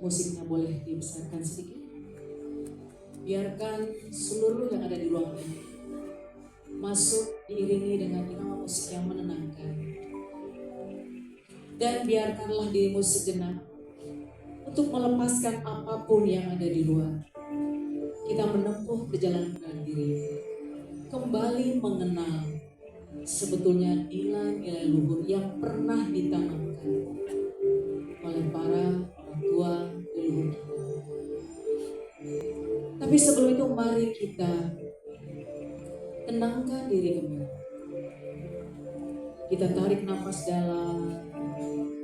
Musiknya boleh dibesarkan sedikit. Biarkan seluruh yang ada di ruangan ini masuk diiringi dengan irama musik yang menenangkan. Dan biarkanlah dirimu sejenak untuk melepaskan apapun yang ada di luar. Kita menempuh perjalanan dengan diri, kembali mengenal sebetulnya nilai-nilai luhur yang pernah ditanamkan oleh para orang tua leluhur kita. Tapi sebelum itu mari kita tenangkan diri kembali. Kita tarik nafas dalam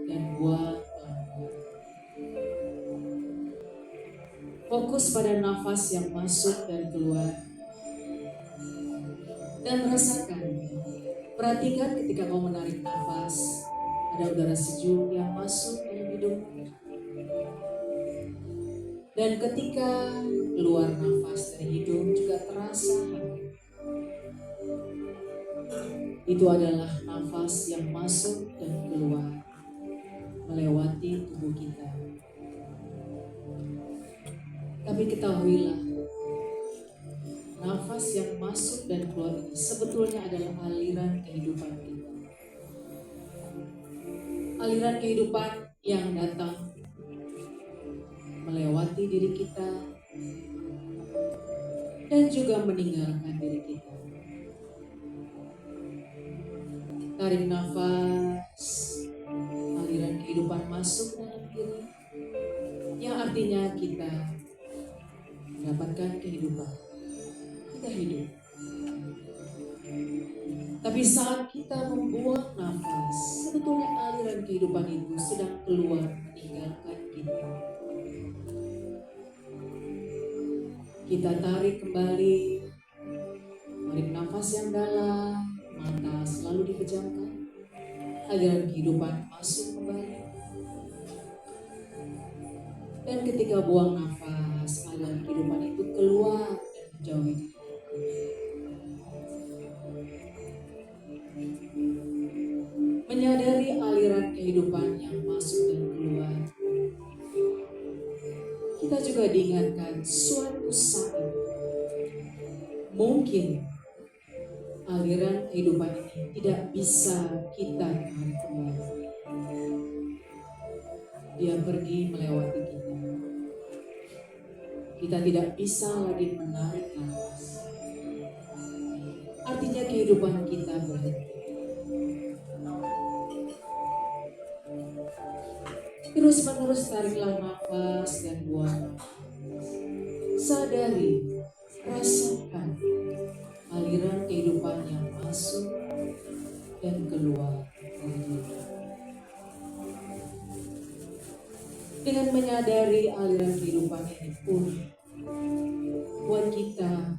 dan buang pelan-pelan. Fokus pada nafas yang masuk dan keluar. Dan rasakan, perhatikan ketika kau menarik nafas, ada udara sejuk yang masuk dalam hidungmu. Dan ketika keluar nafas dari hidung juga terasa hangat. Itu adalah nafas yang masuk dan keluar melewati tubuh kita. Tapi ketahuilah, nafas yang masuk dan keluar ini sebetulnya adalah aliran kehidupan kita. Aliran kehidupan yang datang melewati diri kita dan juga meninggalkan diri kita. Tarik nafas, aliran kehidupan masuk dalam diri, yang artinya kita mendapatkan kehidupan. Kita hidup. Tapi saat kita membuang nafas, sebetulnya aliran kehidupan itu sedang keluar meninggalkan kita. Kita tarik kembali, tarik nafas yang dalam, mata selalu dipejamkan, aliran kehidupan masuk kembali. Dan ketika buang nafas, aliran kehidupan itu keluar dan menjauhi. Menyadari aliran kehidupan yang masuk dan keluar, kita juga diingatkan suatu saat mungkin aliran kehidupan ini tidak bisa kita tahan kembali. Dia pergi melewati kita. Kita tidak bisa lagi menarik nafas. Artinya kehidupan kita berhenti. Terus menerus tariklah nafas dan buang nafas. Sadari, rasakan aliran kehidupan yang masuk dan keluar dari diri. Dengan menyadari aliran kehidupan ini pun, buat kita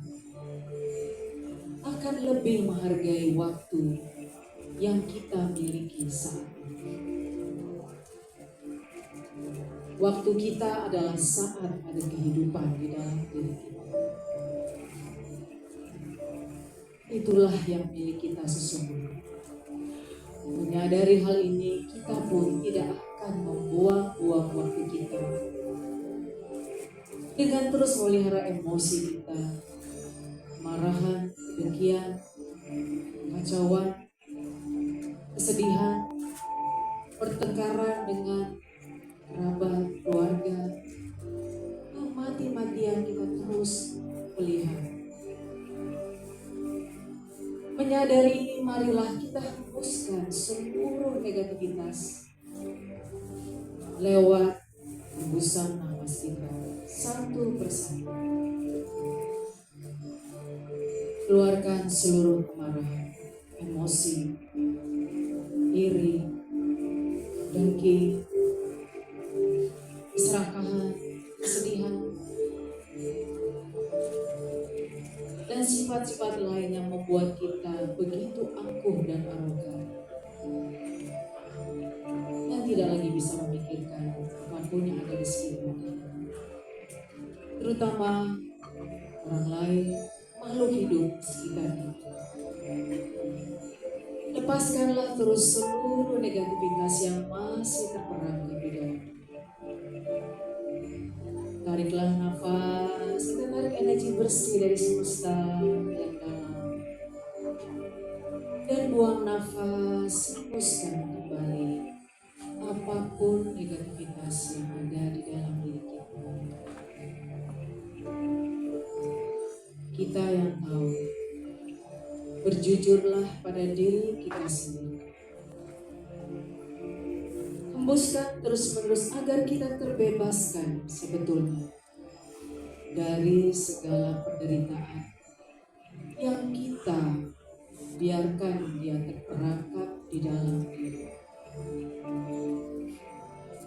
akan lebih menghargai waktu yang kita miliki saat ini. Waktu kita adalah saat ada kehidupan di dalam diri kita. Itulah yang milik kita sesungguhnya. Menyadari hal ini, kita pun tidak akan membuang-buang waktu kita dengan terus memelihara emosi kita, kemarahan, kedengkian, kekacauan, kesedihan, pertengkaran dengan kerabat, keluarga, yang mati-matian kita terus pelihara. Menyadari ini, marilah kita hapuskan seluruh negativitas lewat hembusan nafas kita satu persatu. Keluarkan seluruh kemarahan, emosi, iri, dengki, keserakahan, kesedihan, dan sifat-sifat lain yang membuat kita begitu angkuh dan arogan, yang tidak lagi bisa memikirkan apapun yang ada di sekitar kita, terutama orang lain, makhluk hidup sekitar kita. Lepaskanlah terus seluruh negativitas yang masih terperangkap di dalam. Tariklah nafas, kita tarik energi bersih dari semesta yang dalam. Dan buang nafas, hembuskan kembali apapun negativitas yang ada di dalam diri kita. Kita yang tahu, berjujurlah pada diri kita sendiri. Hembuskan terus-menerus agar kita terbebaskan sebetulnya dari segala penderitaan yang kita biarkan dia terperangkap di dalam diri.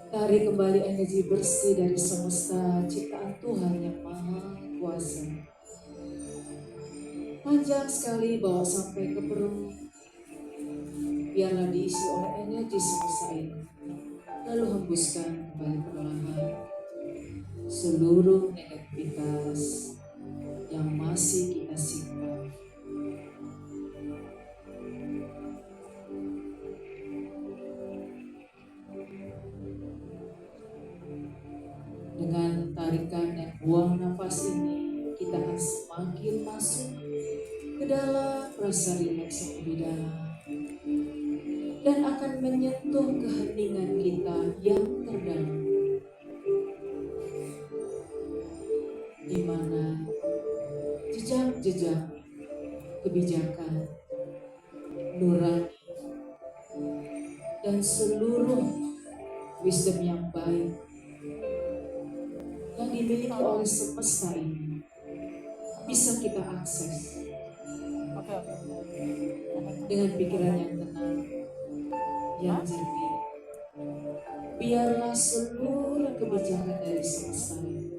Tarik kembali energi bersih dari semesta ciptaan Tuhan yang Maha Kuasa. Panjang sekali bawa sampai ke perut. Biarlah diisi oleh energi semesta ini. Lalu hembuskan kembali perlahan seluruh negativitas yang masih kita simpan. Dengan tarikan dan buang nafas ini, kita akan semakin masuk ke dalam rasa rileks yang lebih dalam dan akan menyentuh keheningan kita yang terdalam, di mana jejak-jejak kebijakan, nurani, dan seluruh wisdom yang baik yang dimiliki oleh semesta ini bisa kita akses dengan pikiran yang tenang, yang jernih. Biarlah seluruh kebijakan dari semesta ini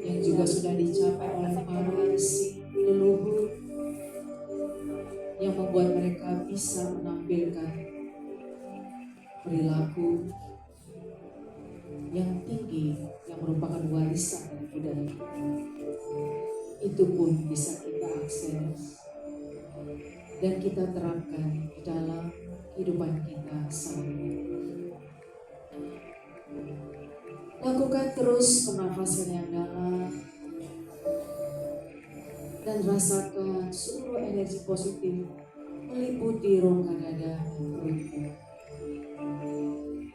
yang juga sudah dicapai oleh para resi leluhur yang membuat mereka bisa menampilkan perilaku yang tinggi yang merupakan warisan dari budaya kita. Itu pun bisa kita akses dan kita terapkan di dalam kehidupan kita sehari-hari. Lakukan terus pernafasan yang dalam dan rasakan seluruh energi positif meliputi rongga dada dan perutmu.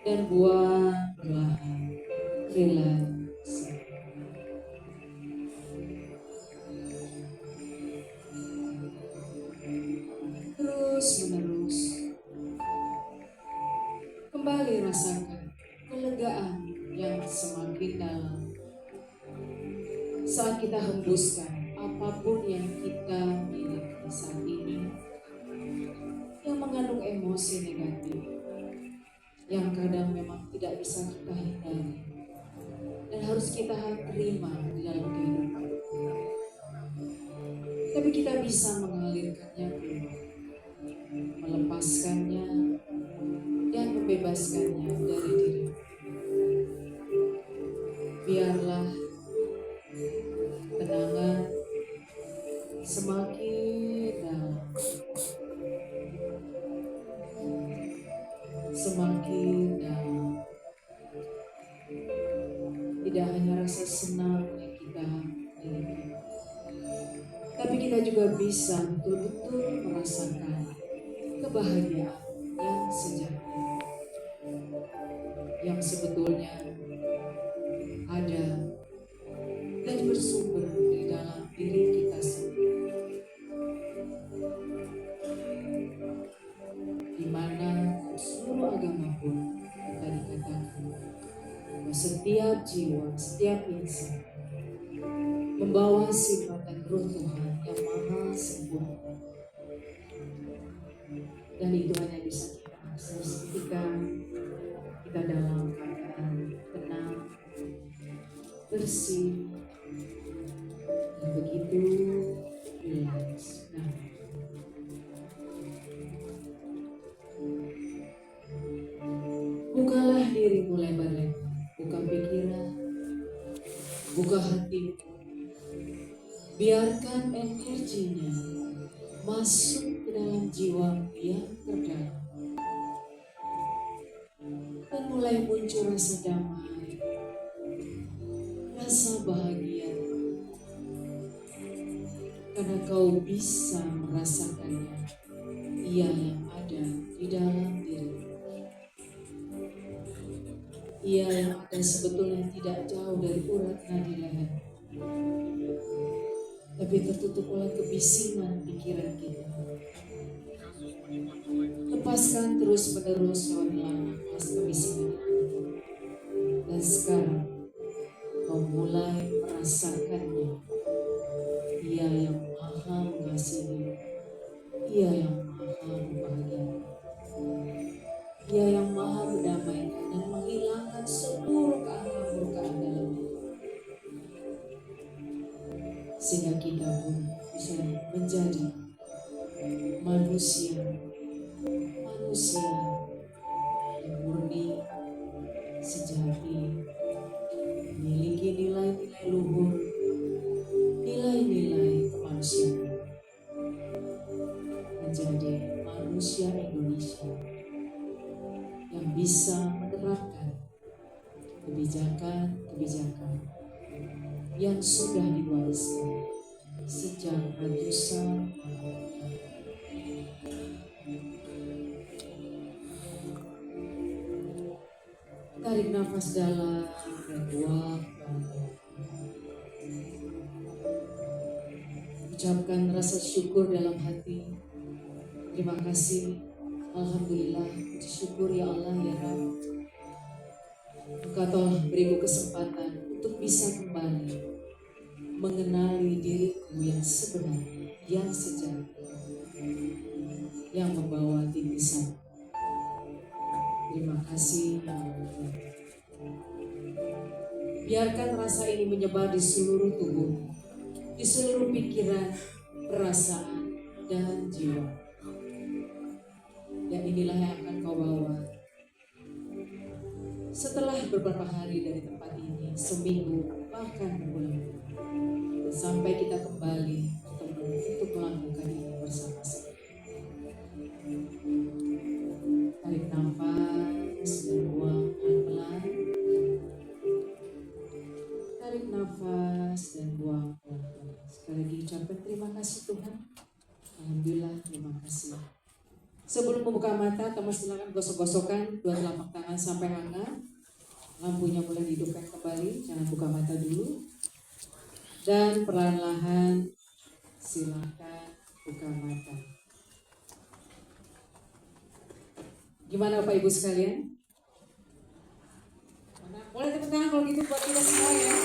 Dan buang perlahan, relax. Terus menerus, kembali rasakan kelegaan yang semakin dalam saat kita hembuskan apapun yang kita miliki saat ini yang mengandung emosi negatif yang kadang memang tidak bisa kita hindari dan harus kita terima di dalam kehidupan. Tapi kita bisa mengalirkannya keluar, melepaskannya dan membebaskannya dari diri. Biarlah kenangan semakin dalam, semakin dalam. Tidak hanya rasa senang yang kita miliki, tapi kita juga bisa betul-betul merasakan kebahagiaan yang sejati, yang sebetulnya ada dan bersumber di dalam diri kita sendiri, di mana seluruh agama pun kita dikatakan bahwa setiap jiwa, setiap insan membawa sifat dan ruh Tuhan yang maha sempurna, dan itu hanya bisa kita akses ketika kita dalam keadaan tenang, bersih, dan begitu rileks. Bukalah dirimu lebar-lebar, buka pikiran, buka hatimu, biarkan energinya masuk ke dalam jiwa yang terdalam dan mulai muncul rasa damai, bahagia karena kau bisa merasakannya. Ia yang ada di dalam diri. Ia yang ada sebetulnya tidak jauh dari urat nadi leher, tapi tertutup oleh kebisingan pikiran kita. Lepaskan terus menerus hewan nafas kebisingan itu. Dan sekarang kau mulai merasakannya. Ia yang maha mengasihi, Ia yang maha membahagiakan, Ia yang maha mendamaikan dan menghilangkan seluruh keangkuhan dalam hidup. Sehingga kita pun bisa menjadi manusia yang murni, sejati, memiliki nilai-nilai luhur, nilai-nilai kemanusiaan, menjadi manusia Indonesia yang bisa menerapkan kebijakan-kebijakan yang sudah diwariskan sejak ratusan tahun. Tarik nafas dalam dan buang. Ucapkan rasa syukur dalam hati. Terima kasih, alhamdulillah, puji syukur ya Allah ya Rabb. Engkau telah beriku kesempatan untuk bisa kembali mengenali diriku yang sebenarnya, yang sejati, yang membawa titisan. Terima kasih ya Allah. Biarkan rasa ini menyebar di seluruh tubuh, di seluruh pikiran, perasaan, dan jiwa. Dan inilah yang akan kau bawa setelah beberapa hari dari tempat ini, seminggu, bahkan berbulan, sampai kita kembali untuk melakukan ini bersama-sama. Tarik nafas dan buang pelan-pelan. Tarik nafas dan buang pelan-pelan. Sekali lagi ucapkan terima kasih Tuhan. Alhamdulillah, terima kasih. Sebelum membuka mata, teman silakan gosok-gosokkan dua telapak tangan sampai hangat. Lampunya mulai dihidupkan kembali, jangan buka mata dulu. Dan perlahan-lahan silakan buka mata. Gimana Bapak Ibu sekalian? Boleh tepuk tangan kalau gitu buat kita semua ya.